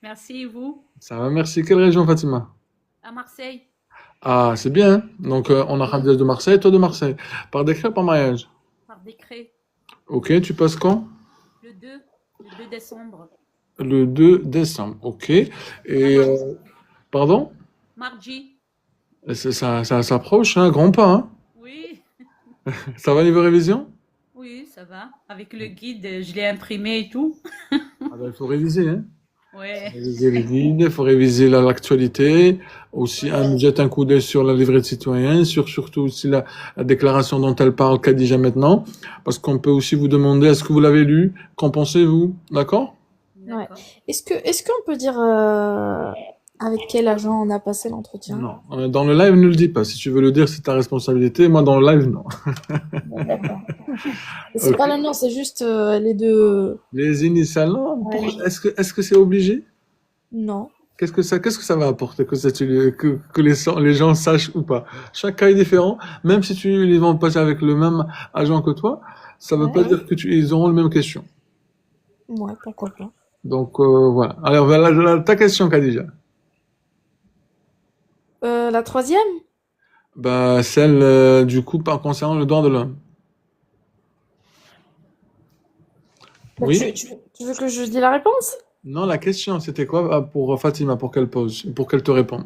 Merci, et vous? Ça va, merci. Quelle région, Fatima? À Marseille? Ah, c'est bien, hein. Donc, on a Khadija de Marseille, toi de Marseille. Par décret, par mariage. Par décret. Ok, tu passes quand? Le 2, le 2 décembre. Le 2 décembre. Ok. Et, À mardi. pardon? Mardi. Ça s'approche, hein, grand pas, hein. Oui, Ça va niveau révision? oui, ça va. Avec le guide, je l'ai imprimé et tout. Ah ben, il faut réviser, hein. Faut Ouais. réviser les guides, il faut réviser l'actualité, aussi jette un coup d'œil sur la livret de citoyen, sur surtout aussi la déclaration dont elle parle Khadija maintenant, parce qu'on peut aussi vous demander est-ce que vous l'avez lu, qu'en pensez-vous, d'accord? Ouais. D'accord. Est-ce qu'on peut dire avec quel agent on a passé l'entretien? Non. Dans le live, ne le dis pas. Si tu veux le dire, c'est ta responsabilité. Moi, dans le live, non. Bon, d'accord. C'est pas Ok. le nom, c'est juste les deux. Les initiales, non. Ouais, Est-ce que c'est obligé? non. Qu'est-ce que ça va apporter que les gens sachent ou pas? Chaque cas est différent. Même si ils vont passer avec le même agent que toi, ça veut pas Ouais. dire ils auront les mêmes questions. Ouais, pourquoi pas. Donc, voilà. Alors, voilà ta question, Khadija. La troisième? Bah, celle, du coup, concernant le droit de l'homme. Bah, Oui? tu veux que je dise la réponse? Non, la question, c'était quoi pour Fatima, pour qu'elle pose, pour qu'elle te réponde?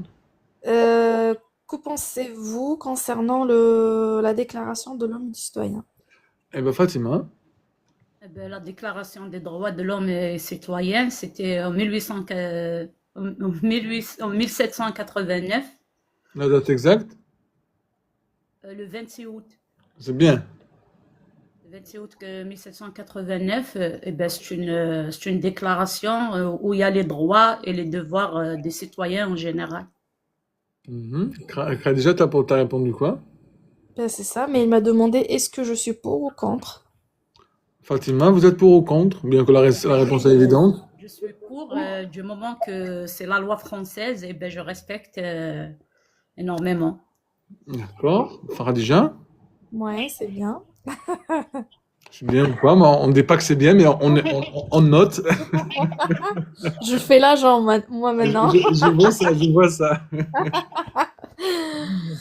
Euh, que pensez-vous concernant la déclaration de l'homme et du citoyen? Eh ben, Fatima, Eh ben, la Déclaration des droits de l'homme et citoyen, c'était en 1800, en 1789, la date exacte, le 26 août. c'est bien. Le 26 août 1789, eh ben, c'est une déclaration où il y a les droits et les devoirs des citoyens en général. Khadija, t'as répondu quoi? Ben, c'est ça, mais il m'a demandé est-ce que je suis pour ou contre? Fatima, vous êtes pour ou contre? Bien que la réponse est évidente. Je suis pour, du moment que c'est la loi française, et ben je respecte énormément. D'accord. Khadija, Ouais, c'est bien. c'est bien ou pas? Mais on ne dit pas que c'est bien, mais on note. Je fais l'agent, moi, maintenant. Je vois ça, je vois ça.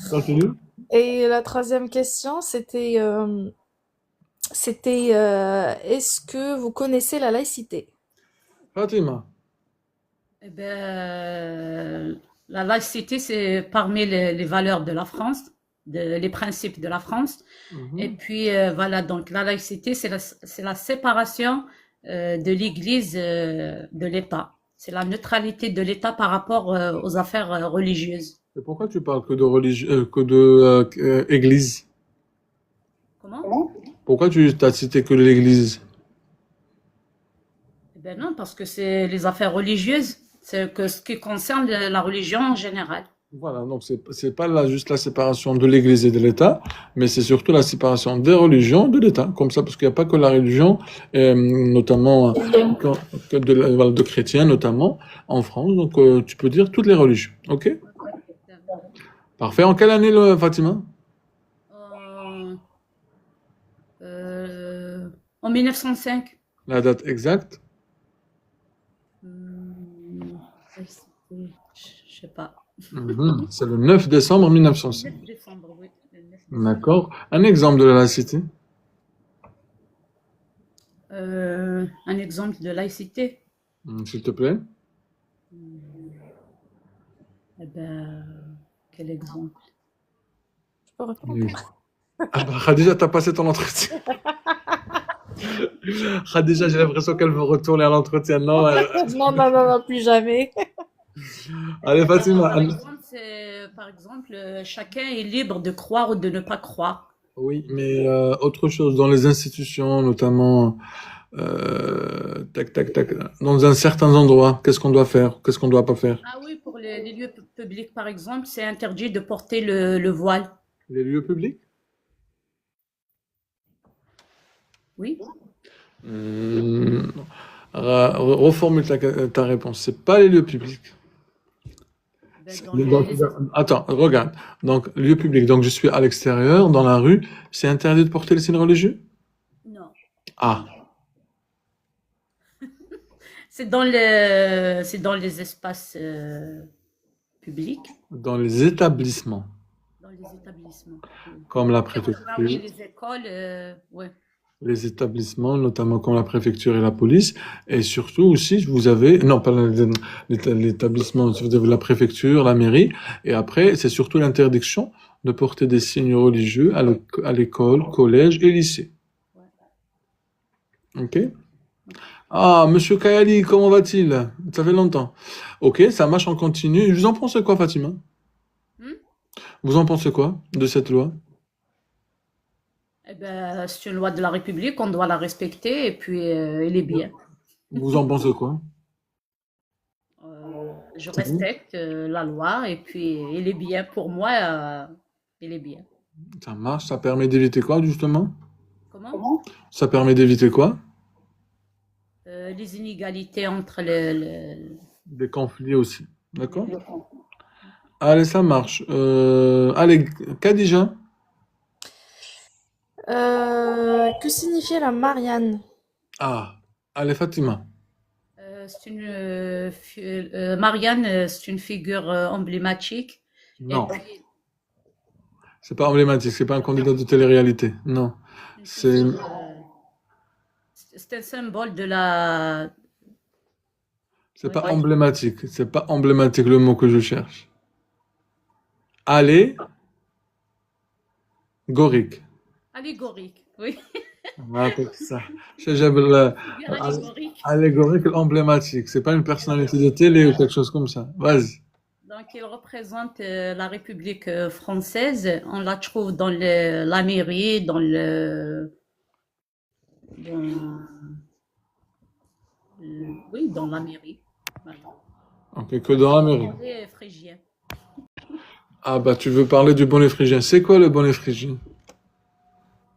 Continue. Et la troisième question, c'était est-ce que vous connaissez la laïcité? Fatima. Eh ben, la laïcité, c'est parmi les valeurs de la France, les principes de la France. Et Mhm. puis, voilà, donc la laïcité, c'est la séparation de l'Église de l'État. C'est la neutralité de l'État par rapport aux affaires religieuses. Et pourquoi tu parles que de religion, que de église? Comment? Pourquoi tu t'as cité que l'église? Eh ben non, parce que c'est les affaires religieuses, c'est que ce qui concerne la religion en général. Voilà, donc c'est pas là juste la séparation de l'Église et de l'État, mais c'est surtout la séparation des religions de l'État, comme ça, parce qu'il n'y a pas que la religion, notamment que, voilà, de chrétiens notamment en France, donc tu peux dire toutes les religions, ok? Parfait. En quelle année, Fatima? En, en 1905. La date exacte? Hmm, je sais pas. C'est le 9 décembre 1905. 9 décembre, oui. Le 9 décembre. D'accord. Un exemple de la laïcité? Un exemple de laïcité. S'il te plaît. Eh ben, quel exemple? Je peux répondre? Oui. Ah bah, Khadija, t'as passé ton entretien. Khadija, j'ai l'impression qu'elle veut retourner à l'entretien. Non, Non, non, non, non, plus jamais. allez, Fatima. Par exemple, chacun est libre de croire ou de ne pas croire. Oui, mais autre chose, dans les institutions, notamment, tac, tac, tac, dans un certain endroit, qu'est-ce qu'on doit faire, qu'est-ce qu'on doit pas faire? Ah oui, pour les lieux publics, par exemple, c'est interdit de porter le voile. Les lieux publics? Oui. Hmm, reformule ta réponse. C'est pas les lieux publics. Ben, Donc, attends, regarde. Donc, lieu public. Donc, je suis à l'extérieur, dans la rue. C'est interdit de porter les signes religieux? non, Ah, c'est dans les espaces publics, Dans les établissements, dans les établissements. Oui. comme la Et en général, oui, préfecture, les écoles, ouais. les établissements, notamment comme la préfecture et la police, et surtout aussi, vous avez, non, pas l'établissement, vous avez la préfecture, la mairie, et après, c'est surtout l'interdiction de porter des signes religieux à l'école, collège et lycée. Ouais. Ok? Ah, Monsieur Kayali, comment va-t-il? Ça fait longtemps. Ok, ça marche, on continue. Vous en pensez quoi, Fatima? Hmm. Vous en pensez quoi de cette loi? Eh ben, c'est une loi de la République, on doit la respecter et puis elle est bien. Vous en pensez quoi? Je Vous? respecte la loi et puis elle est bien pour moi, elle est bien. Ça marche, ça permet d'éviter quoi, justement? Comment? Ça permet d'éviter quoi? Les inégalités entre Des conflits aussi. D'accord? les camps. Allez, ça marche. Allez, Khadija. Que signifiait la Marianne? Ah, allez, Fatima. C'est une Marianne, c'est une figure emblématique. Et Non, puis c'est pas emblématique, c'est pas un candidat de télé-réalité. Non, une c'est figure, c'est un symbole de la. c'est Oui. pas emblématique. C'est pas emblématique le mot que je cherche. Allégorique. Allégorique, oui. Ah, c'est ça. J'aime le- Figure allégorique. allégorique emblématique. C'est pas une personnalité de télé ou quelque chose comme ça. Vas-y. Donc, il représente la République française. On la trouve dans la mairie, dans- oui, dans la mairie. Voilà. Ok, que dans la mairie. Bonnet phrygien. Ah bah tu veux parler du bonnet phrygien. C'est quoi le bonnet phrygien?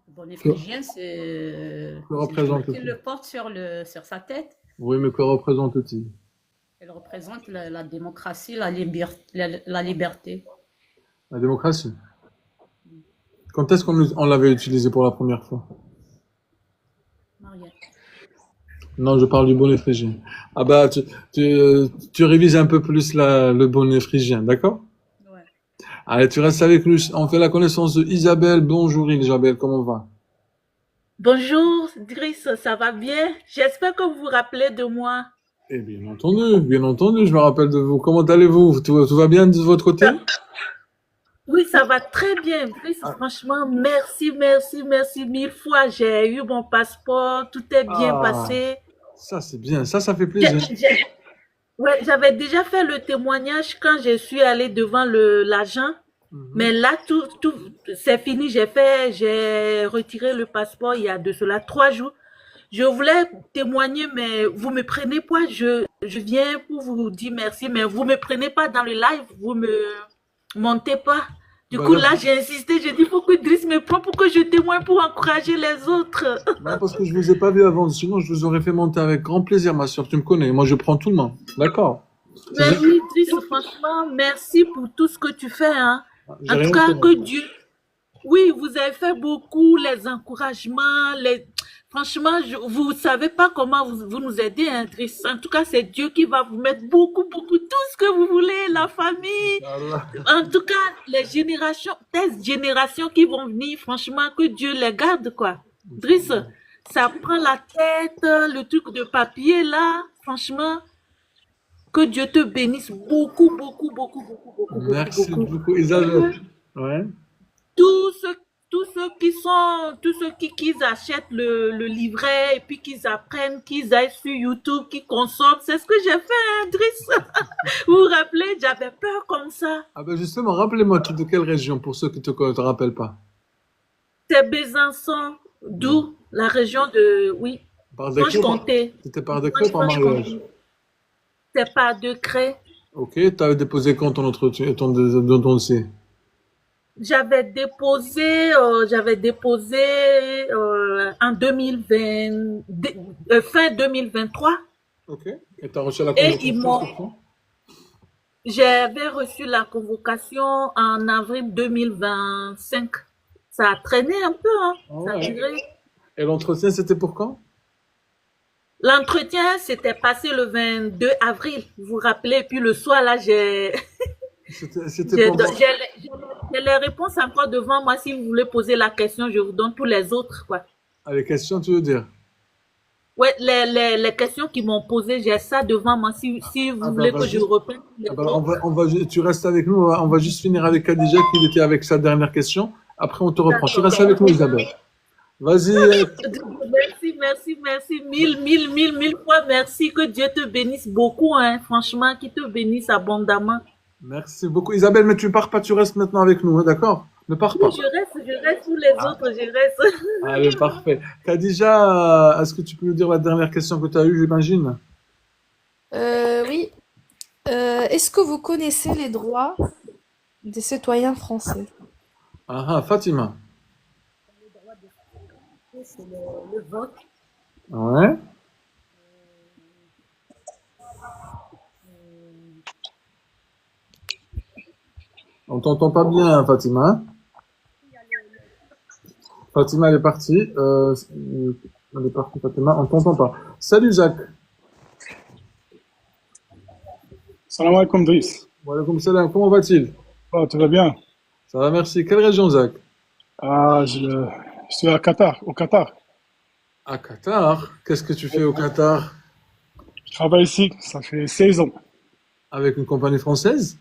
Le bonnet Que, phrygien, que c'est le jour qu'il représente-t-il? le porte sur sa tête. Oui, mais que représente-t-il? Elle représente la démocratie, la liberté. La démocratie. Quand est-ce qu'on l'avait utilisé pour la première fois? Marianne. Non, je parle du bonnet phrygien. Ah bah tu révises un peu plus le bonnet phrygien, d'accord? Ouais. Allez, tu restes avec nous. On fait la connaissance de Isabelle. Bonjour Isabelle, comment va? Bonjour, Driss, ça va bien? J'espère que vous vous rappelez de moi. Eh bien entendu, je me rappelle de vous. Comment allez-vous? Tout va bien de votre côté? Oui, ça va très bien, Driss. Franchement, merci, merci, merci mille fois. J'ai eu mon passeport, tout est bien Ah, passé. ça c'est bien, ça fait J'ai- plaisir. j'ai- ouais, j'avais déjà fait le témoignage quand je suis allée devant l'agent, Mhm. mais là, tout, c'est fini. J'ai retiré le passeport il y a de cela 3 jours. Je voulais témoigner, mais vous me prenez pas. Je viens pour vous dire merci, mais vous me prenez pas dans le live, vous me montez pas. Du Bah, coup, là, j'ai insisté, j'ai dit, faut que Driss me prenne pour que je témoigne pour encourager les autres. non, parce que je vous ai pas vu avant, sinon je vous aurais fait monter avec grand plaisir, ma soeur. Tu me connais, moi je prends tout le monde. D'accord? C'est Mais juste- oui, Driss, franchement, merci pour tout ce que tu fais, hein. J'ai En tout rien cas, fait. que Dieu, oui, vous avez fait beaucoup, les encouragements, franchement, vous savez pas comment vous nous aidez, hein, Driss. En tout cas, c'est Dieu qui va vous mettre beaucoup, beaucoup, tout ce que vous voulez, la famille. Inch'Allah. En tout cas, tes générations qui vont venir, franchement, que Dieu les garde, quoi. Driss, ça prend la tête, le truc de papier, là, franchement, que Dieu te bénisse beaucoup, beaucoup, beaucoup, beaucoup, beaucoup, beaucoup, Merci beaucoup. beaucoup, Isabelle. Ouais. tous ceux, tous ceux qui achètent le livret et puis qu'ils apprennent, qu'ils aillent sur YouTube, qu'ils consomment, c'est ce que j'ai fait, hein, Driss. Vous vous rappelez, j'avais peur comme ça. Ah ben justement, rappelez-moi, tu es de quelle région pour ceux qui te rappellent pas? C'est Besançon, Non. d'où la région de, oui, Par décret? Franche-Comté. C'était par décret ou par mariage? Franche-Comté. C'est pas décret. Ok, tu avais déposé quand ton entretien, ton dossier? J'avais déposé en 2020, fin 2023. Ok. Et tu as reçu la Et ils convocation m'ont, c'est quand? j'avais reçu la convocation en avril 2025. Ça a traîné un peu, hein. Ah Ça a ouais. duré. Et l'entretien, c'était pour quand? L'entretien s'était passé le 22 avril, vous vous rappelez, et puis le soir, là, C'était pendant... j'ai les réponses encore devant moi. Si vous voulez poser la question, je vous donne tous les autres, quoi. Ah, les questions, tu veux dire? Ouais, les questions qu'ils m'ont posées, j'ai ça devant moi. Si vous Ah ben, voulez que je vas-y. reprenne les Ah ben, autres. tu restes avec nous, on va juste finir avec Khadija qui était avec sa dernière question. Après, on te reprend. Tu D'accord. restes avec nous, Isabelle. Vas-y. Merci. Mille fois merci. Que Dieu te bénisse beaucoup, hein. Franchement, qu'il te bénisse abondamment. Merci beaucoup. Isabelle, mais tu pars pas, tu restes maintenant avec nous, hein, d'accord? Ne pars Oui, pas. je reste tous les Ah, autres, je reste. allez, parfait. Khadija, est-ce que tu peux nous dire la dernière question que tu as eue, j'imagine? Oui. Est-ce que vous connaissez les droits des citoyens français? Ah, ah, Fatima. C'est le vote. Ouais. On t'entend pas bien, Fatima, hein. Fatima, elle est partie. Elle est partie, Fatima. On t'entend pas. Salut, Zach. Salam alaikum, Driss. Wa alaykoum salam. Comment va-t-il? Oh, tout va bien? Ça va, merci. Quelle région, Zach? Ah, je suis à Qatar, au Qatar. À Qatar. Qu'est-ce que tu fais au Qatar? Je travaille ici, ça fait 16 ans. Avec une compagnie française?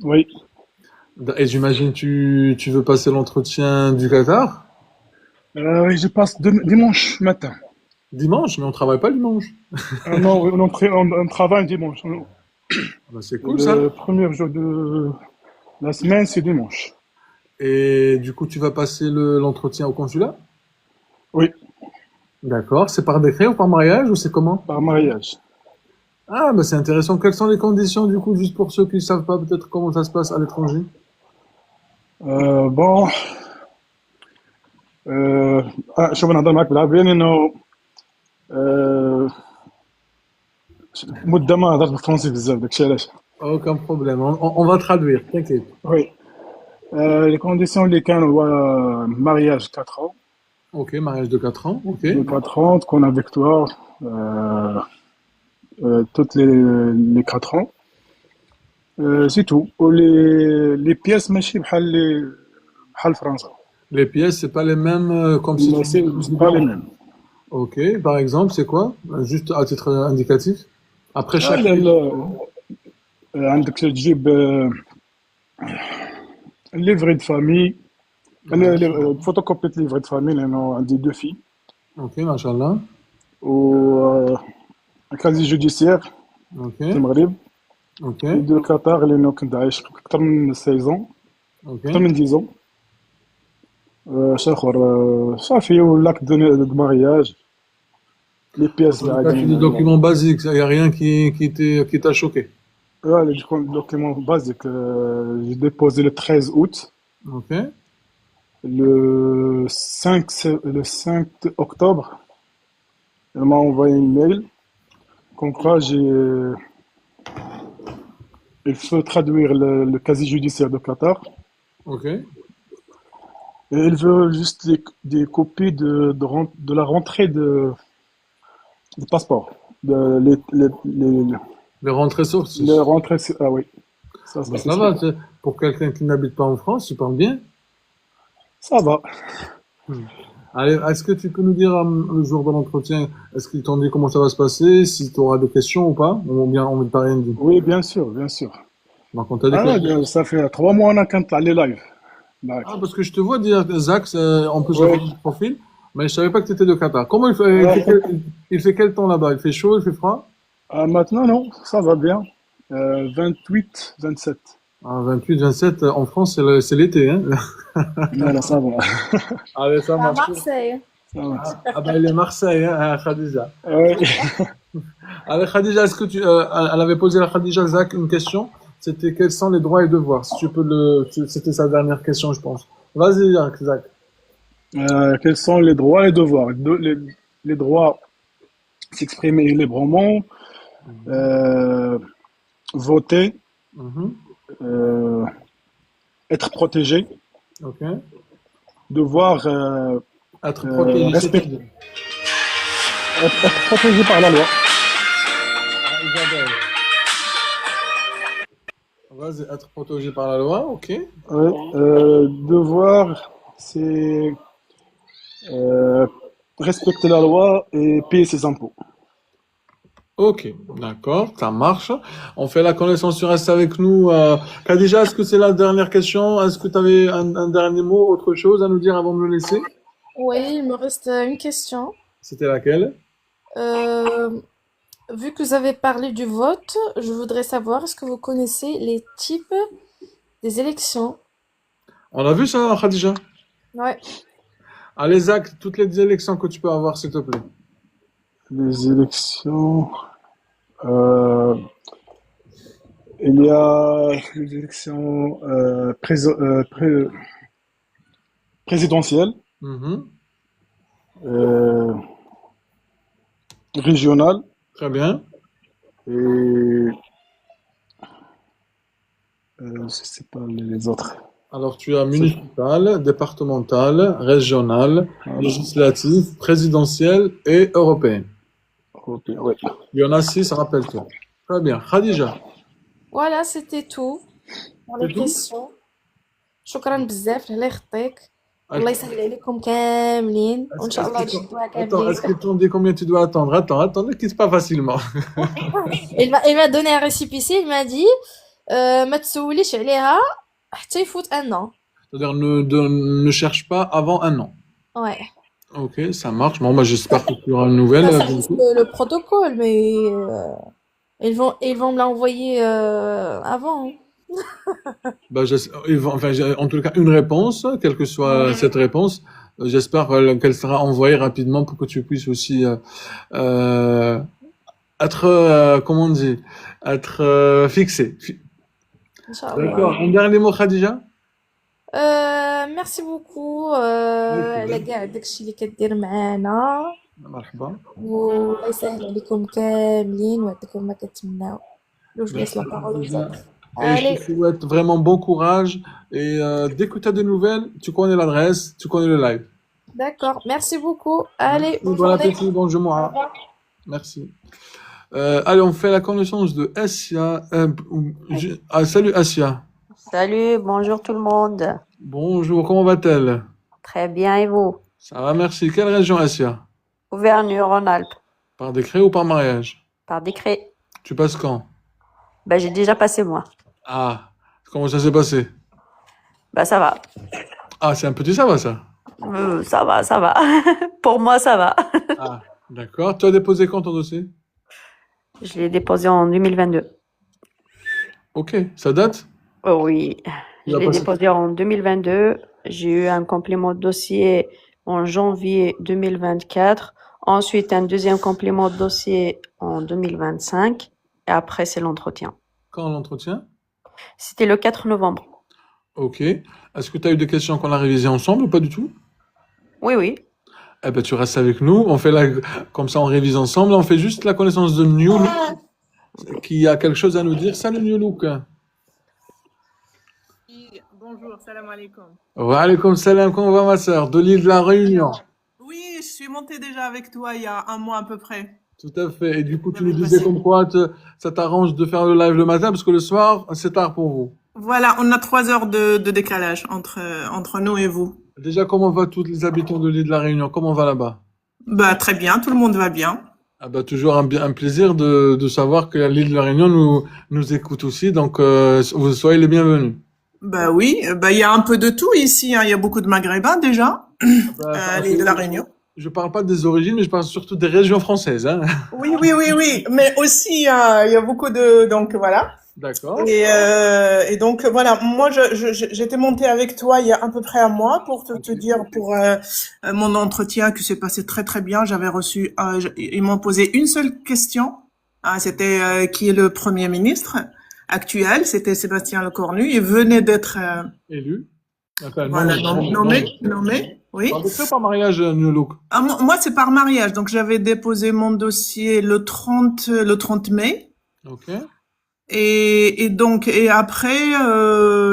Oui. Et j'imagine tu veux passer l'entretien du Qatar? Oui, je passe dimanche matin. Dimanche, mais on travaille pas le dimanche. Ah non, on travaille dimanche. Ah bah, c'est cool, ça. Le premier jour de la semaine, c'est dimanche. Et du coup, tu vas passer l'entretien au consulat? Oui, D'accord. C'est par décret ou par mariage ou c'est comment? par mariage. Ah, bah c'est intéressant. Quelles sont les conditions, du coup, juste pour ceux qui ne savent pas peut-être comment ça se passe à l'étranger? Bon, شوف نهضر معاك بالعربية لأنه مدة ما هضرت بالفرنسي بزاف داكشي علاش. Aucun problème. On va traduire, t'inquiète. Oui. Les conditions اللي كانوا هو mariage 4 ans. Ok, mariage de 4 ans. Ok. De 4 ans, qu'on a avec toi toutes les 4 ans. C'est tout. Les pièces ماشي بحال فرنسا. Les pièces, c'est pas les mêmes comme si Mais tu... c'est pas les mêmes. Ok, par exemple, c'est quoi? Juste à titre indicatif. Après Ah, chaque... عندك تجيب livret de famille, photocopie de livret de famille لأنه عندي 2 filles Ok, machallah. و casier judiciaire Ok, في المغرب ok, de Qatar لأنه كنت عايش أكثر من 16 ans ok. أكثر من 10 ans. شاخر صافي ولاك de mariage les pièces Donc, t'as fait des documents basiques, il n'y a rien qui t'a choqué. les documents basiques. J'ai déposé le 13 août. Ok, Le 5 octobre, elle m'a envoyé une mail comme quoi il faut traduire le casier judiciaire de Qatar ok. et elle veut juste des copies de la rentrée de passeport. Les rentrées sorties. Les rentrées, ah oui, ça, Bah, c'est ça sûr. va, pour quelqu'un qui n'habite pas en France, tu parles bien. Ça va. Allez, est-ce que tu peux nous dire le jour de l'entretien, est-ce qu'ils t'ont dit comment ça va se passer, si tu auras des questions ou pas, ou bien on ne t'a rien dit? Oui, bien sûr, bien sûr. Donc on t'a dit Ah, que... ça fait 3 mois qu'on est allé live. Ah, parce que je te vois dire, Zach, en plus j'ai Oui. vu ton profil, mais je savais pas que tu étais de Qatar. Comment il fait quel temps là-bas? Il fait chaud, il fait froid? Ah, maintenant, non, ça va bien. 28, 27. Ah, 28, 27, en France, c'est l'été, hein? Non, là, ça va. Allez, ça À marche. Marseille. Ça va. Ah, bah, il est Marseille, hein, Khadija. Oui. Allez, Khadija, est-ce que elle avait posé à Khadija, Zach, une question? C'était quels sont les droits et devoirs? Si tu peux c'était sa dernière question, je pense. Vas-y, Zach. Quels sont les droits et les devoirs? Les droits, s'exprimer librement, voter, Mhm. être protégé, Ok. devoir Être protégé, respecter. c'est-à-dire être protégé par la loi. Ah, Isabelle. Vas-y, être protégé par la loi, ok. Ouais, devoir, c'est euh, respecter la loi et payer ses impôts. Ok, d'accord, ça marche. On fait la connaissance, tu restes avec nous. Khadija, est-ce que c'est la dernière question? Est-ce que tu avais un dernier mot, autre chose à nous dire avant de me laisser? Oui, il me reste une question. C'était laquelle? Euh, Vu que vous avez parlé du vote, je voudrais savoir, est-ce que vous connaissez les types des élections? On a vu ça, Khadija? Ouais. Ah, les actes, toutes les élections que tu peux avoir, s'il te plaît. Les élections, euh, il y a les élections présidentielles, Mhm. euh, régionales Très bien. et je sais pas les autres. Alors, tu as C'est- municipal, départemental, régional, Voilà. législatif, présidentiel et européen. Ok, ouais. Il y en a 6, rappelle-toi. Très bien. Khadija, Voilà, c'était tout pour c'est les tout? questions. شكرا بزاف الله يخطيك والله Est-ce يسهل عليكم كاملين وان شاء الله تشدوها Attends, كاملين. est-ce qu'ils t'ont dit combien tu dois attendre? Attends, ne quitte pas facilement. Il m'a donné un récépissé, il m'a dit ما تسوليش عليها حتى يفوت un an. C'est-à-dire, ne cherche pas avant un an. Ouais. Ok, ça marche. Bon, bah, j'espère que tu auras une nouvelle. Ça reste Bientôt. le protocole, mais ils vont me l'envoyer avant. Bah, enfin, en tout cas, une réponse, quelle que soit cette réponse, j'espère qu'elle sera envoyée rapidement pour que tu puisses aussi euh, être, comment on dit, être fixé. Inch'Allah. D'accord. Un dernier mot, Khadija? ميرسي بوكو على كاع داكشي اللي كدير معانا مرحبا. والله يسهل عليكم كاملين ويعطيكم ما كتمناو. لو جو لاisse la parole aux autres. Et je Allez, te souhaite vraiment bon courage. Et dès que tu as des nouvelles, tu connais l'adresse, tu connais le live. d'accord. Merci beaucoup. Allez, bonne Bon journée. appétit, bon Au Jumu'ah. revoir. Merci. Allez, on fait la connaissance de Asia. Salut Asia. Salut, bonjour tout le monde. Bonjour, comment va-t-elle? Très bien, et vous? Ça va, merci. Quelle région, Asia? Auvergne-Rhône-Alpes, Par décret ou par mariage? par décret. Tu passes quand? Bah, j'ai déjà passé moi. Ah, comment ça s'est passé? Bah, ça va. Ah, c'est un petit ça va, ça? Ça va, ça va. Pour moi, ça va. Ah, d'accord. Tu as déposé quand ton dossier? Je l'ai déposé en 2022. Ok, ça date? Oh oui, Tu je l'as l'ai passé. déposé en 2022. J'ai eu un complément de dossier en janvier 2024. Ensuite, un deuxième complément de dossier en 2025. Et après, c'est l'entretien. Quand l'entretien? C'était le 4 novembre. Ok. Est-ce que tu as eu des questions qu'on a révisées ensemble ou pas du tout? Oui, oui. Eh ben, tu restes avec nous. On fait comme ça, on révise ensemble. On fait juste la connaissance de New Look, qui a quelque chose à nous dire. Salut New Look. Bonjour, salam alaikum. Wa alaykoum salam. Comment va ma sœur? De l'île de la Réunion. Oui, je suis montée déjà avec toi il y a un mois à peu près. Tout à fait. Et du coup, tu nous J'avais disais passé. comme quoi ça t'arrange de faire le live le matin parce que le soir, c'est tard pour vous. Voilà, on a 3 heures de décalage entre nous et vous. Déjà, comment va tous les habitants de l'île de la Réunion? Comment va là-bas? Bah, très bien, tout le monde va bien. Ah bah, toujours un plaisir de savoir que l'île de la Réunion nous écoute aussi. Donc, vous soyez les bienvenus. Bah oui, bah il y a un peu de tout ici, hein. Il y a beaucoup de Maghrébins déjà, Bah, à l'île de la Réunion. je parle pas des origines, mais je parle surtout des régions françaises, hein. Oui, oui, oui, oui, mais aussi il y a beaucoup donc voilà. D'accord. Et donc voilà, moi j'étais montée avec toi il y a à peu près un mois pour te dire pour mon entretien qui s'est passé très très bien. J'avais reçu, ils m'ont posé une seule question. C'était qui est le Premier ministre actuel? C'était Sébastien Lecornu. Il venait d'être Élu. Enfin, voilà, nommé. Oui. Par décret ou par mariage, New Look? Moi c'est par mariage. Donc j'avais déposé mon dossier le 30 mai. Ok. Et donc après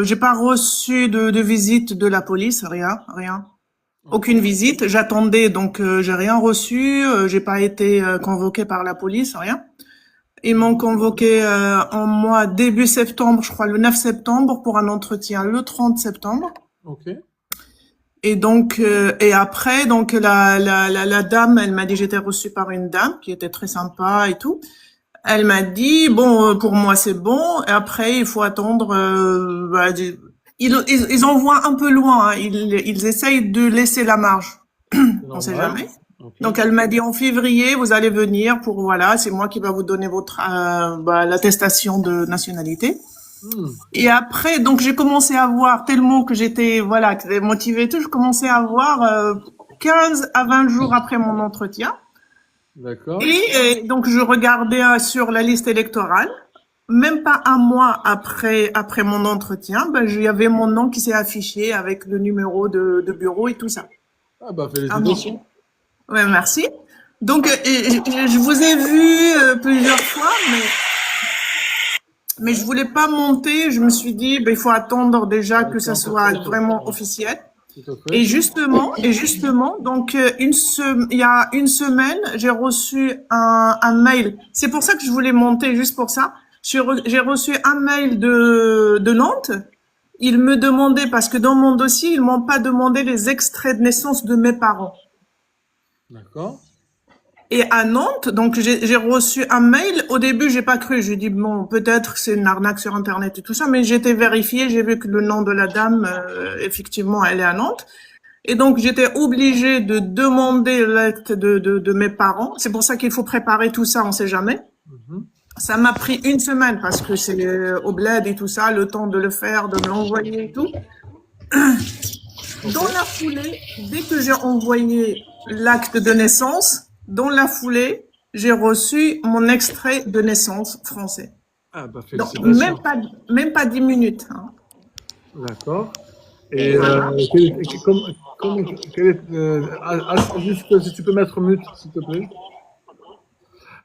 j'ai pas reçu de visite de la police, rien. Ok. Aucune visite. J'attendais, donc j'ai rien reçu. J'ai pas été convoquée par la police, rien. Ils m'ont convoqué en mois début septembre, je crois le 9 septembre, pour un entretien le 30 septembre. Ok. Et donc et après, donc la dame, elle m'a dit, j'étais reçue par une dame qui était très sympa et tout. Elle m'a dit, bon, pour moi c'est bon. Et après, il faut attendre. Ils envoient un peu loin. Hein. Ils essayent de laisser la marge. C'est On sait normal. jamais. Ok. Donc elle m'a dit, en février, vous allez venir pour, voilà, c'est moi qui va vous donner votre l'attestation de nationalité. Hmm. Et après, donc j'ai commencé à voir, tellement que j'étais, voilà, motivée et tout, je commençais à voir 15 à 20 jours après mon entretien. D'accord. Et donc je regardais sur la liste électorale. Même pas un mois après mon entretien, il y avait mon nom qui s'est affiché avec le numéro de bureau et tout ça. Ah bah Ah bon. félicitations. Ouais, merci. Donc je vous ai vu plusieurs fois, mais je voulais pas monter. Je me suis dit, il faut attendre déjà que ça soit vraiment officiel. Tout à fait. Et justement, donc il y a une semaine, j'ai reçu un mail. C'est pour ça que je voulais monter, juste pour ça. J'ai reçu un mail de Nantes. Ils me demandaient, parce que dans mon dossier, ils m'ont pas demandé les extraits de naissance de mes parents. D'accord. Et à Nantes, donc j'ai reçu un mail. Au début, j'ai pas cru. J'ai dit bon, peut-être c'est une arnaque sur Internet et tout ça, mais j'ai été vérifiée. J'ai vu que le nom de la dame, effectivement, elle est à Nantes. Et donc j'étais obligée de demander l'acte de mes parents. C'est pour ça qu'il faut préparer tout ça. On sait jamais. Mhm. Ça m'a pris une semaine parce que c'est au bled et tout ça, le temps de le faire, de me l'envoyer et tout. Dans la foulée, dès que j'ai envoyé l'acte de naissance, dans la foulée, j'ai reçu mon extrait de naissance français. Ah bah Donc, félicitations. même pas 10 minutes. Hein. D'accord. Et juste si tu peux mettre mute, s'il te plaît.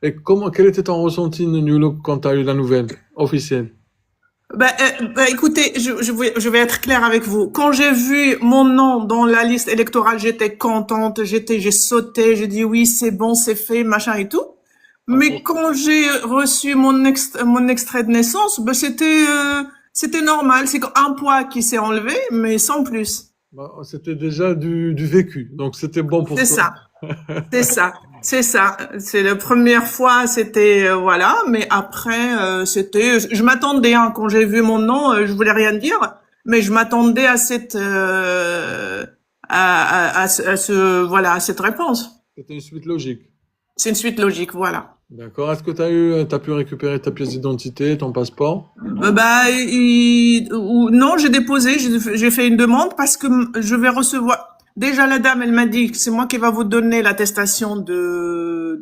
Et quel était ton ressenti, New Look, quand tu as eu la nouvelle officielle? Écoutez, je vais être claire avec vous. Quand j'ai vu mon nom dans la liste électorale, j'étais contente, j'ai sauté, j'ai dit oui, c'est bon, c'est fait, machin et tout. Mais quand j'ai reçu mon extrait de naissance, c'était normal, c'est un poids qui s'est enlevé, mais sans plus. Bah, c'était déjà du vécu, donc c'était bon pour C'est toi. ça. C'est ça, c'est ça. C'est la première fois, c'était voilà, mais après je m'attendais hein, quand j'ai vu mon nom, je voulais rien dire, mais je m'attendais à cette à cette réponse. C'était une suite logique. C'est une suite logique, voilà. D'accord. Est-ce que t'as pu récupérer ta pièce d'identité, ton passeport? Non, j'ai déposé, j'ai fait une demande parce que je vais recevoir. Déjà, la dame, elle m'a dit que c'est moi qui va vous donner l'attestation de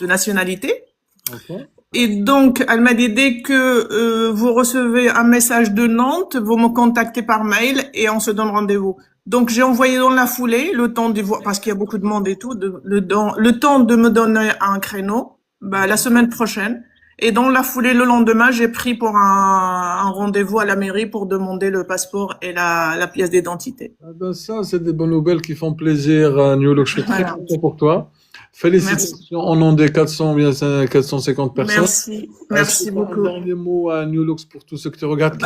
nationalité. Ok. Et donc, elle m'a dit dès que vous recevez un message de Nantes, vous me contactez par mail et on se donne rendez-vous. Donc, j'ai envoyé dans la foulée le temps de voir, parce qu'il y a beaucoup de monde et tout, le temps de me donner un créneau, la semaine prochaine. Et dans la foulée, le lendemain, j'ai pris pour un rendez-vous à la mairie pour demander le passeport et la pièce d'identité. Ah ben ça, c'est des bonnes nouvelles qui font plaisir à New Look. Je suis très Voilà. content pour toi. Félicitations au nom des 400 ou bien 450 personnes. Merci, merci Est-ce que tu as beaucoup. un dernier mot à New Looks pour tous ceux que tu regardes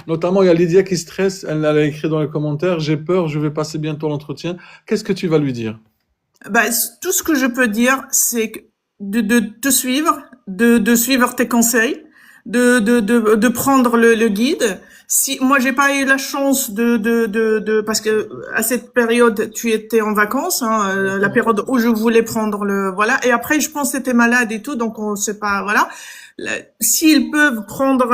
notamment, il y a Lydia qui stresse. Elle l'a écrit dans les commentaires. J'ai peur, je vais passer bientôt l'entretien. Qu'est-ce que tu vas lui dire? Tout ce que je peux dire, c'est de te suivre, de suivre tes conseils, de prendre le guide. Si moi j'ai pas eu la chance parce que à cette période tu étais en vacances, hein, la période où je voulais prendre voilà. Et après je pense que t'étais malade et tout, donc on sait pas, voilà. S'ils peuvent prendre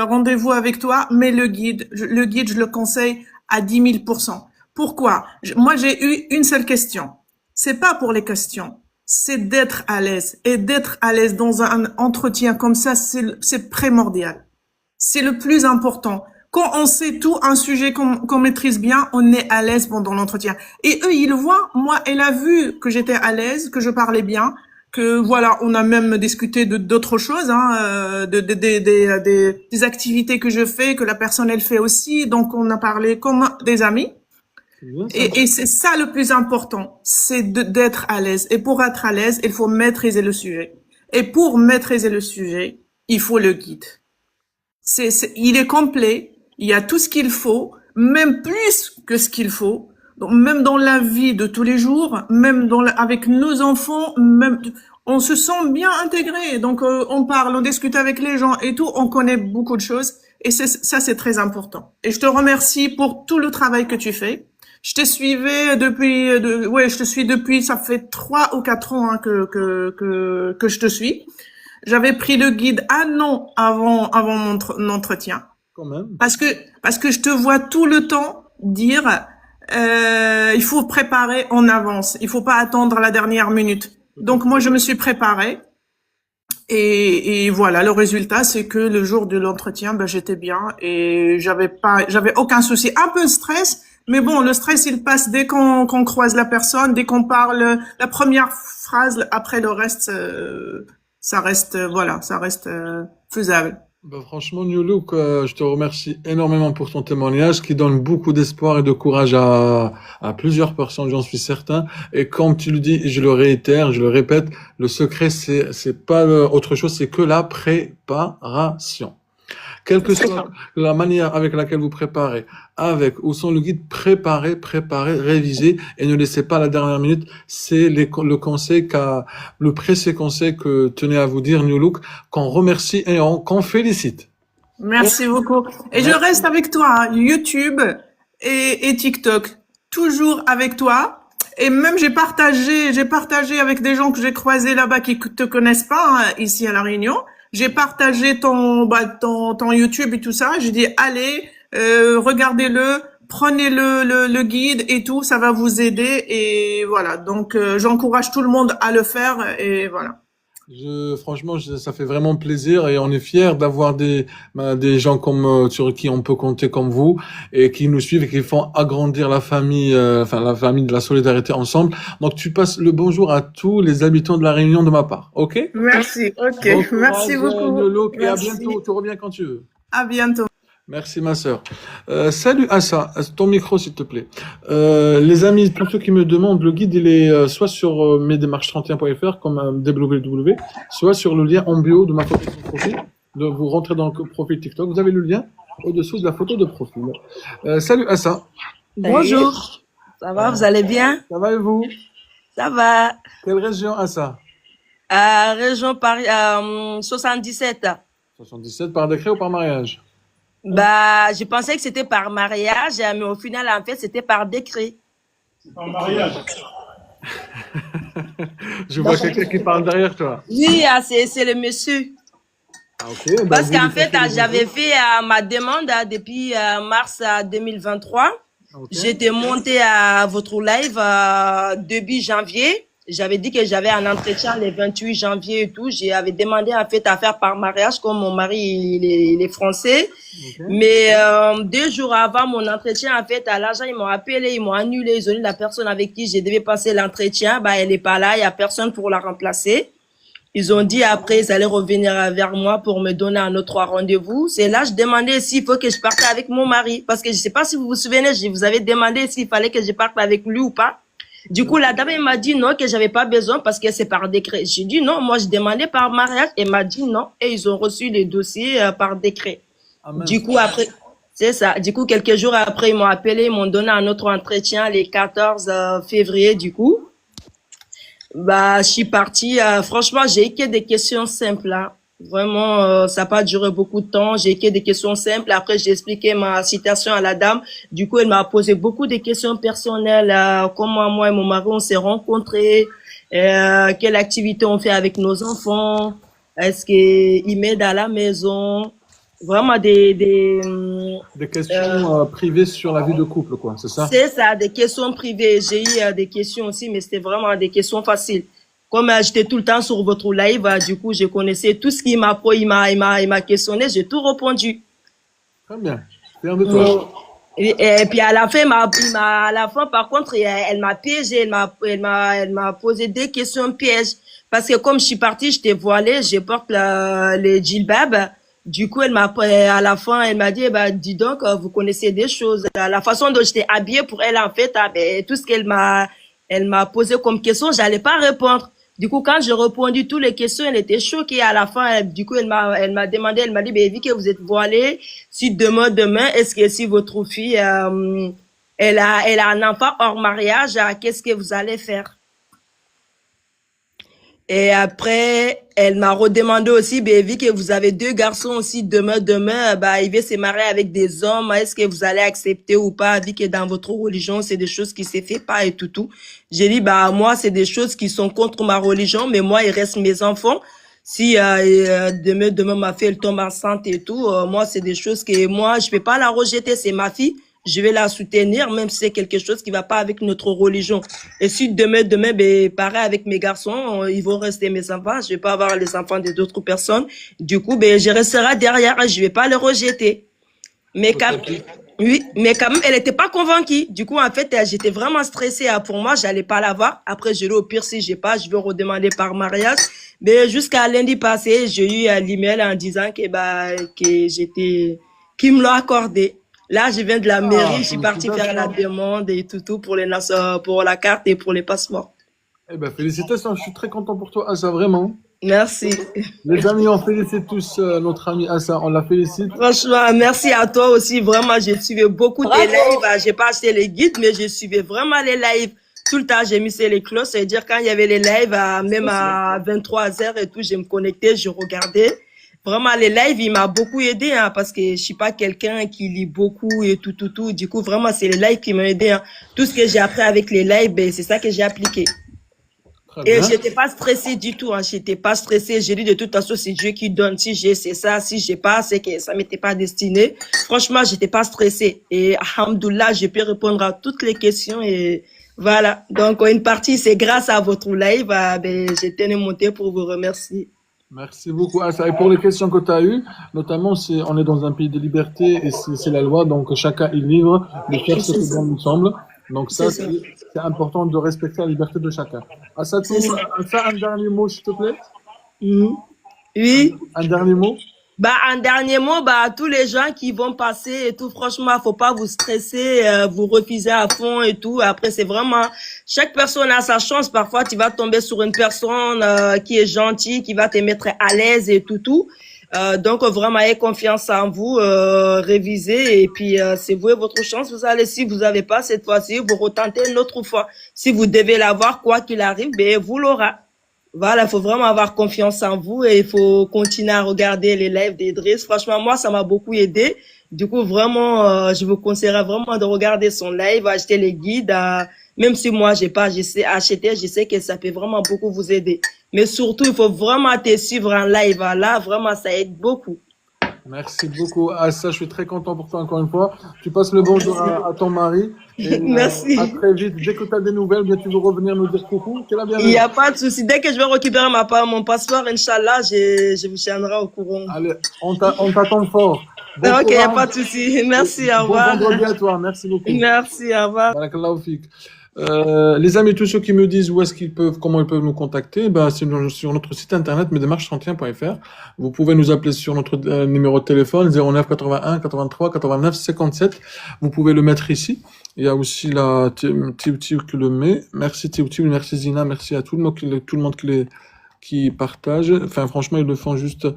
rendez-vous avec toi, mais le guide, je le conseille à 10 000%. Pourquoi? Moi j'ai eu une seule question. C'est pas pour les questions. C'est d'être à l'aise. Et d'être à l'aise dans un entretien comme ça, c'est primordial. C'est le plus important. Quand on sait tout, un sujet qu'on maîtrise bien, on est à l'aise pendant l'entretien. Et eux, ils le voient. Moi, elle a vu que j'étais à l'aise, que je parlais bien, que voilà, on a même discuté d'autres choses, hein, des activités que je fais, que la personne elle fait aussi. Donc, on a parlé comme des amis. C'est bien ça. Et c'est ça le plus important, c'est d'être à l'aise. Et pour être à l'aise, il faut maîtriser le sujet. Et pour maîtriser le sujet, il faut le guide. Il est complet, il y a tout ce qu'il faut, même plus que ce qu'il faut. Donc, même dans la vie de tous les jours, même avec nos enfants, même, on se sent bien intégré. Donc, on parle, on discute avec les gens et tout, on connaît beaucoup de choses. Et ça, c'est très important. Et je te remercie pour tout le travail que tu fais. Je te suivais je te suis depuis, ça fait 3 ou 4 ans hein, que je te suis. J'avais pris le guide un an avant mon entretien. Quand même. Parce que je te vois tout le temps dire, il faut préparer en avance. Il faut pas attendre la dernière minute. Donc moi, je me suis préparée. Et voilà, le résultat, c'est que le jour de l'entretien, ben, j'étais bien et j'avais aucun souci. Un peu de stress, mais bon, le stress, il passe dès qu'on croise la personne, dès qu'on parle la première phrase, après le reste, ça reste faisable. Bah, franchement, New Look, je te remercie énormément pour ton témoignage qui donne beaucoup d'espoir et de courage à plusieurs personnes, j'en suis certain. Et comme tu le dis, et je le réitère, je le répète, le secret, c'est pas autre chose, c'est que la préparation. Quelle que soit la manière avec laquelle vous préparez, avec ou sans le guide, préparez, révisez et ne laissez pas la dernière minute. C'est le conseil le précieux conseil que tenait à vous dire New Look, qu'on remercie et qu'on félicite. Merci beaucoup. Et je reste avec toi, hein, YouTube et TikTok. Toujours avec toi. Et même j'ai partagé avec des gens que j'ai croisés là-bas qui te connaissent pas, hein, ici à La Réunion. J'ai partagé ton YouTube et tout ça. J'ai dit, allez, regardez-le, prenez le guide et tout, ça va vous aider. Et voilà. Donc, j'encourage tout le monde à le faire et voilà. Franchement, ça fait vraiment plaisir et on est fiers d'avoir des gens sur qui on peut compter comme vous et qui nous suivent et qui font agrandir la famille, la famille de la solidarité ensemble. Donc, tu passes le bonjour à tous les habitants de La Réunion de ma part, ok? Merci, ok. Bon Merci courage, beaucoup. Lolo, et à Merci. bientôt. Tu reviens quand tu veux. À bientôt. Merci ma sœur. Salut Assa, ton micro s'il te plaît. Les amis, pour ceux qui me demandent, le guide il est soit sur mesdémarches31.fr comme www, soit sur le lien en bio de ma photo de profil. Donc vous rentrez dans le profil TikTok, vous avez le lien au-dessous de la photo de profil. Salut Assa. Bonjour, ça va, vous allez bien? Ça va et vous? Ça va. Quelle région Assa? Région Paris, 77. 77 par décret ou par mariage? Bah, je pensais que c'était par mariage, mais au final, en fait, c'était par décret. Par mariage. Je vois quelqu'un qui parle derrière toi. Oui, c'est le monsieur. Ah, ok. Bah, Parce qu'en fait, j'avais fait ma demande depuis mars 2023. Ok. J'étais montée à votre live début janvier. J'avais dit que j'avais un entretien le 28 janvier et tout. J'avais demandé en fait à faire par mariage comme mon mari il est français. Ok. Mais 2 jours avant mon entretien, en fait, à l'agent, ils m'ont appelé, ils m'ont annulé. Ils ont dit la personne avec qui je devais passer l'entretien, bah elle est pas là, il y a personne pour la remplacer. Ils ont dit après, ils allaient revenir vers moi pour me donner un autre rendez-vous. C'est là, je demandais s'il faut que je parte avec mon mari. Parce que je sais pas si vous vous souvenez, je vous avais demandé s'il fallait que je parte avec lui ou pas. Du coup, la dame, elle m'a dit non, que j'avais pas besoin parce que c'est par décret. J'ai dit non, moi, je demandais par mariage. Elle m'a dit non. Et ils ont reçu les dossiers par décret. Amen. Du coup, après, c'est ça. Du coup, quelques jours après, ils m'ont appelé, ils m'ont donné un autre entretien le 14 février, du coup. Bah, je suis partie. Franchement, j'ai que des questions simples, hein. Vraiment, ça n'a pas duré beaucoup de temps. J'ai que des questions simples. Après, j'ai expliqué ma situation à la dame. Du coup, elle m'a posé beaucoup de questions personnelles. Comment moi et mon mari, on s'est rencontrés. Quelle activité on fait avec nos enfants. Est-ce qu'ils m'aident à la maison. Vraiment Des questions privées sur la vie de couple, quoi, c'est ça? C'est ça, des questions privées. J'ai eu des questions aussi, mais c'était vraiment des questions faciles. Comme j'étais tout le temps sur votre live, du coup, je connaissais tout ce qu'il m'a questionné, j'ai tout répondu. Très bien. Fier de toi. Et puis à la fin, par contre, elle m'a piégé, elle m'a posé des questions pièges. Parce que comme je suis partie, j'étais voilée, je porte le djilbab. Du coup, à la fin, elle m'a dit, eh ben, dis donc, vous connaissez des choses. La façon dont j'étais habillée pour elle, en fait, tout ce elle m'a posé comme question, j'allais pas répondre. Du coup, quand j'ai répondu toutes les questions, elle était choquée. À la fin, du coup, elle m'a demandé, elle m'a dit, ben, vu que vous êtes voilée, si demain, est-ce que si votre fille, elle a un enfant hors mariage, qu'est-ce que vous allez faire? Et après, elle m'a redemandé aussi, ben, vu que vous avez 2 garçons aussi, demain, bah, il va se marier avec des hommes, est-ce que vous allez accepter ou pas, vu que dans votre religion, c'est des choses qui se fait pas et tout. J'ai dit, bah, moi, c'est des choses qui sont contre ma religion, mais moi, il reste mes enfants. Si, demain, ma fille, elle tombe enceinte et tout, moi, c'est des choses que moi, je peux pas la rejeter, c'est ma fille. Je vais la soutenir, même si c'est quelque chose qui va pas avec notre religion. Et si demain, ben, pareil avec mes garçons, ils vont rester mes enfants. Je vais pas avoir les enfants d'autres personnes. Du coup, ben, je resterai derrière et je vais pas les rejeter. Mais oui, mais quand même, elle était pas convaincue. Du coup, en fait, j'étais vraiment stressée. Pour moi, j'allais pas la voir. Après, je dis au pire, si j'ai pas, je vais redemander par mariage. Mais jusqu'à lundi passé, j'ai eu l'email en disant qu'ils me l'ont accordé. Là, je viens de la mairie, je suis partie faire la demande et tout pour pour la carte et pour les passeports. Eh ben, félicitations, je suis très content pour toi, Assa, vraiment. Merci. Les amis, on félicite tous notre ami Assa, on la félicite. Franchement, merci à toi aussi. Vraiment, j'ai suivi beaucoup de lives. J'ai pas acheté les guides, mais j'ai suivi vraiment les lives. Tout le temps, j'ai mis les cloches. C'est-à-dire, quand il y avait les lives, même à 23h et tout, je me connectais, je regardais. Vraiment, les lives, il m'a beaucoup aidé, hein, parce que je suis pas quelqu'un qui lit beaucoup et tout. Du coup, vraiment, c'est les lives qui m'ont aidé, hein. Tout ce que j'ai appris avec les lives, ben, c'est ça que j'ai appliqué. Et j'étais pas stressée du tout, hein. J'étais pas stressée. J'ai dit, de toute façon, c'est Dieu qui donne. Si j'ai, c'est ça. Si j'ai pas, c'est que ça m'était pas destiné. Franchement, j'étais pas stressée. Et, alhamdoulilah, j'ai pu répondre à toutes les questions et voilà. Donc, une partie, c'est grâce à votre live, ben, j'ai tenu monter pour vous remercier. Merci beaucoup, Assa. Et pour les questions que tu as eues, notamment, on est dans un pays de liberté et c'est la loi, donc chacun est libre de faire ce que bon lui semble. Donc ça, c'est important de respecter la liberté de chacun. Assa, un dernier mot, s'il te plaît? Oui. Un dernier mot? Bah, un dernier mot, bah, tous les gens qui vont passer et tout, franchement, faut pas vous stresser, vous refuser à fond et tout. Après, c'est vraiment, chaque personne a sa chance. Parfois, tu vas tomber sur une personne qui est gentille, qui va te mettre à l'aise et tout. Donc, vraiment, ayez confiance en vous, révisez et puis, c'est vous et votre chance. Vous allez, si vous avez pas cette fois-ci, vous retentez une autre fois. Si vous devez l'avoir, quoi qu'il arrive, ben, vous l'aurez. Voilà, il faut vraiment avoir confiance en vous et il faut continuer à regarder les lives d'Idriss. Franchement, moi, ça m'a beaucoup aidé. Du coup, vraiment, je vous conseillerais vraiment de regarder son live, acheter les guides. Même si moi, j'ai pas acheté, je sais que ça peut vraiment beaucoup vous aider. Mais surtout, il faut vraiment te suivre en live. Là, vraiment, ça aide beaucoup. Merci beaucoup, Assa. Je suis très content pour toi encore une fois. Tu passes le bonjour à ton mari. Et, merci. À très vite. Dès que tu as des nouvelles, bien tu veux revenir nous dire coucou. Il n'y a pas de souci. Dès que je vais récupérer mon passeport, Inch'Allah, je vous tiendrai au courant. Allez, on t'attend fort. Bon ok, il n'y a pas de souci. Merci, au revoir. Bon vendredi à toi. Merci beaucoup. Merci, au revoir. Barakallahu fik. Les amis, tous ceux qui me disent comment ils peuvent nous contacter, c'est sur notre site internet mesdemarches31.fr. Vous pouvez nous appeler sur notre numéro de téléphone 09 81 83 89 57. Vous pouvez le mettre ici. Il y a aussi la Tiu qui le met. Merci Tiu, merci Zina, merci à tout le monde qui partage. Enfin, franchement, ils le font juste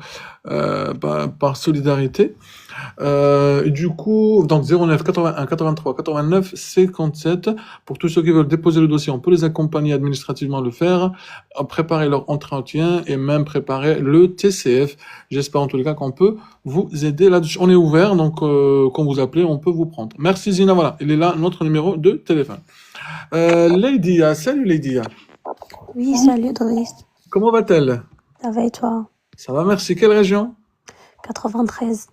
par solidarité. Et du coup, donc 09 81 83 89 57. Pour tous ceux qui veulent déposer le dossier, on peut les accompagner administrativement le faire, préparer leur entretien et même préparer le TCF. J'espère en tous les cas qu'on peut vous aider là-dessus. On est ouvert, donc quand vous appelez, on peut vous prendre. Merci Zina, voilà, il est là notre numéro de téléphone. Lydia, salut Lydia. Oui, salut Driss. Comment va-t-elle? Ça va et toi? Ça va, merci. Quelle région? 93.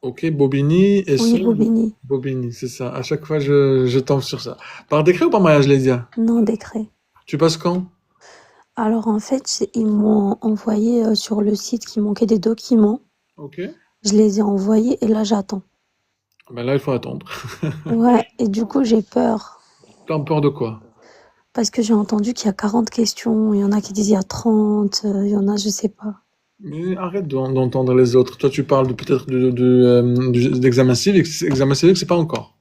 Ok, Bobigny et Oui, Bobigny. Bobigny, c'est ça. À chaque fois, je tombe sur ça. Par décret ou par mariage, Lydia? Non, décret. Tu passes quand? Alors, en fait, ils m'ont envoyé sur le site qu'il manquait des documents. Ok. Je les ai envoyés et là, j'attends. Ben là, il faut attendre. Ouais, et du coup, j'ai peur. T'as peur de quoi? Parce que j'ai entendu qu'il y a 40 questions, il y en a qui disent il y a 30, il y en a, je sais pas. Mais arrête d'entendre les autres. Toi, tu parles peut-être d'examen civique. Examen civique, c'est pas encore.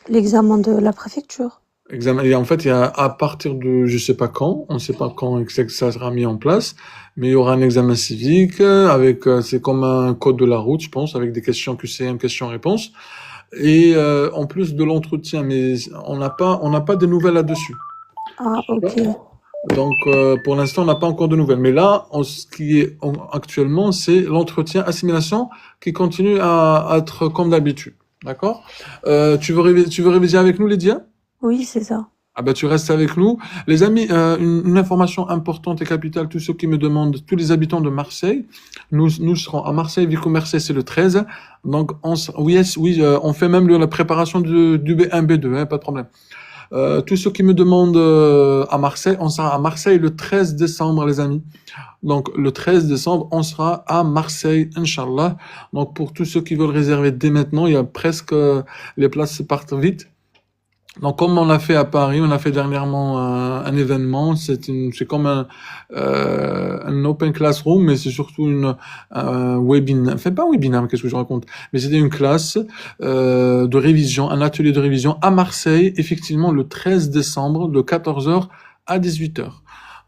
L'examen de la préfecture. Examen, et en fait, il y a à partir de je sais pas quand, on ne sait pas quand ça sera mis en place, mais il y aura un examen civique avec, c'est comme un code de la route, je pense, avec des questions QCM, questions-réponses, et en plus de l'entretien, mais on n'a pas de nouvelles là-dessus. Ah, ok. Donc, pour l'instant, on n'a pas encore de nouvelles. Mais là, ce qui est actuellement, c'est l'entretien assimilation qui continue à être comme d'habitude. D'accord? Tu veux réviser avec nous, Lydia? Oui, c'est ça. Ah ben, tu restes avec nous. Les amis, une information importante et capitale, tous ceux qui me demandent, tous les habitants de Marseille, nous serons à Marseille, vu que Marseille c'est le 13. Donc, on fait même la préparation du B1, B2, hein, pas de problème. Tous ceux qui me demandent à Marseille, on sera à Marseille le 13 décembre, les amis. Donc, le 13 décembre, on sera à Marseille, Inch'Allah. Donc, pour tous ceux qui veulent réserver dès maintenant, il y a presque, les places partent vite. Donc, comme on l'a fait à Paris, on a fait dernièrement un événement. C'est comme un open classroom, mais c'est surtout un webinaire. Enfin, pas un webinaire, qu'est-ce que je raconte? Mais c'était une classe de révision, un atelier de révision à Marseille, effectivement, le 13 décembre, de 14h à 18h.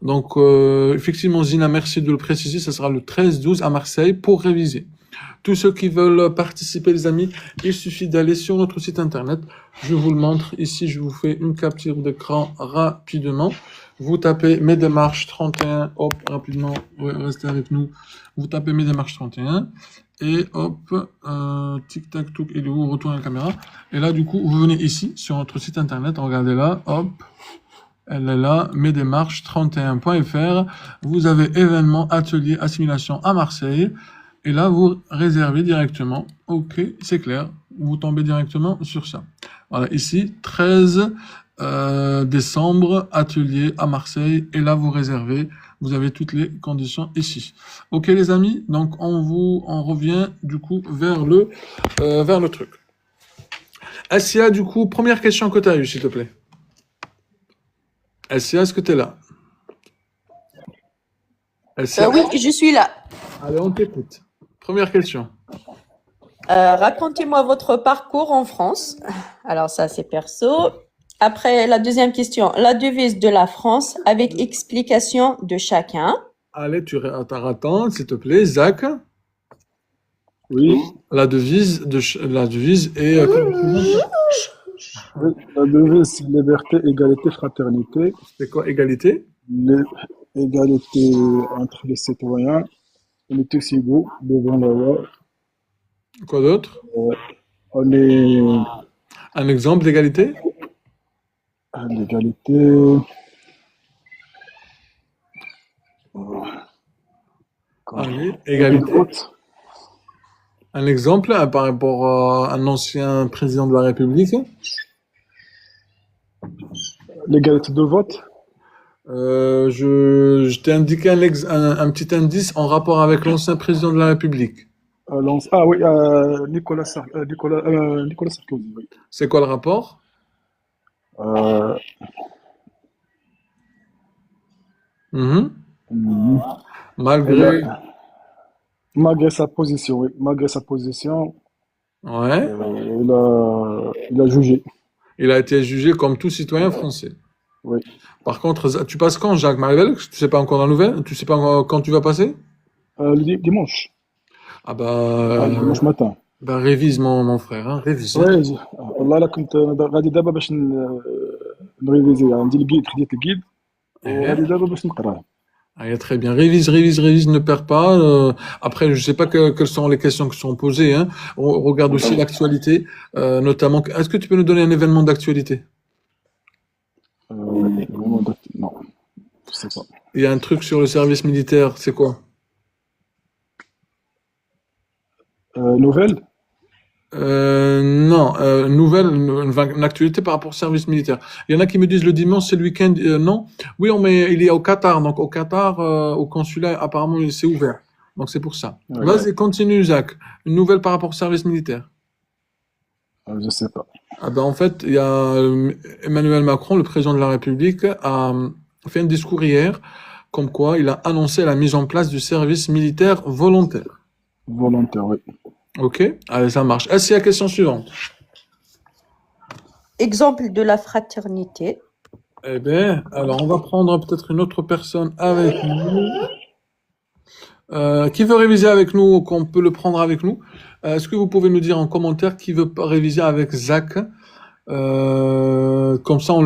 Donc, effectivement, Zina, merci de le préciser, ça sera le 13-12 à Marseille pour réviser. Tous ceux qui veulent participer, les amis, il suffit d'aller sur notre site internet. Je vous le montre. Ici, je vous fais une capture d'écran rapidement. Vous tapez Mes démarches 31. Hop, rapidement. Ouais, restez avec nous. Vous tapez Mes démarches 31. Et hop, tic-tac, touc, il est où? Retourne à la caméra. Et là, du coup, vous venez ici, sur notre site internet. Regardez là. Hop. Elle est là, mesdémarches31.fr. Vous avez événement, atelier, assimilation à Marseille. Et là, vous réservez directement. OK, c'est clair. Vous tombez directement sur ça. Voilà, ici, 13 décembre, atelier à Marseille. Et là, vous réservez. Vous avez toutes les conditions ici. OK, les amis. Donc, on revient, du coup, vers le truc. Assia, du coup, première question que tu as eue, s'il te plaît. Assia, est-ce que tu es là? Assia? Oui, je suis là. Allez, on t'écoute. Première question. Racontez-moi votre parcours en France. Alors ça, c'est perso. Après, la deuxième question. La devise de la France avec explication de chacun. Allez, attends, s'il te plaît. Zach, Oui, la devise est... la devise, c'est liberté, égalité, fraternité. c'est quoi, égalité? Égalité entre les citoyens. On est tous égaux devant la loi. Quoi d'autre? On est Un exemple d'égalité? à l'égalité. Allez, égalité. Un exemple par rapport à un ancien président de la République? L'égalité de vote. Je t'ai indiqué un petit indice en rapport avec l'ancien président de la République. Ah oui, Nicolas Sarkozy. Oui. C'est quoi le rapport? Mhm. Malgré... Malgré sa position, oui. Malgré sa position, Ouais. il a jugé. Il a été jugé comme tout citoyen français. Oui. Par contre, tu passes quand, Jacques Maribel? Tu sais pas encore la nouvelle? Tu sais pas encore quand tu vas passer? Le dimanche. Ah bah, dimanche matin. bah révise mon frère, hein, révise. Oui, والله انا كنت غادي دابا باش نريفيزي عندي الجيد خديت الجيد وغادي دابا باش نقراه. Ah, très bien. Révise, ne perds pas. Après, je sais pas quelles sont les questions qui sont posées, hein. On regarde aussi l'actualité, notamment. Est-ce que tu peux nous donner un événement d'actualité? Non, je sais pas. Il y a un truc sur le service militaire, c'est quoi? Nouvelle? Non, une actualité par rapport au service militaire. Il y en a qui me disent le dimanche, c'est le week-end. Non. Oui, il est au Qatar. Donc, au Qatar, au consulat, apparemment, c'est ouvert. Donc, c'est pour ça. Ouais. Vas-y, continue, Zach. Une nouvelle par rapport au service militaire. Je sais pas. Ah ben, en fait, il y a Emmanuel Macron, le président de la République, a fait un discours hier comme quoi il a annoncé la mise en place du service militaire volontaire. Volontaire, oui. Ok? Allez, ça marche. Est-ce qu'il y a la question suivante? Exemple de la fraternité. Eh bien, alors on va prendre peut-être une autre personne avec nous. Qui veut réviser avec nous, qu'on peut le prendre avec nous? Est-ce que vous pouvez nous dire en commentaire qui veut réviser avec Zach? Comme ça, on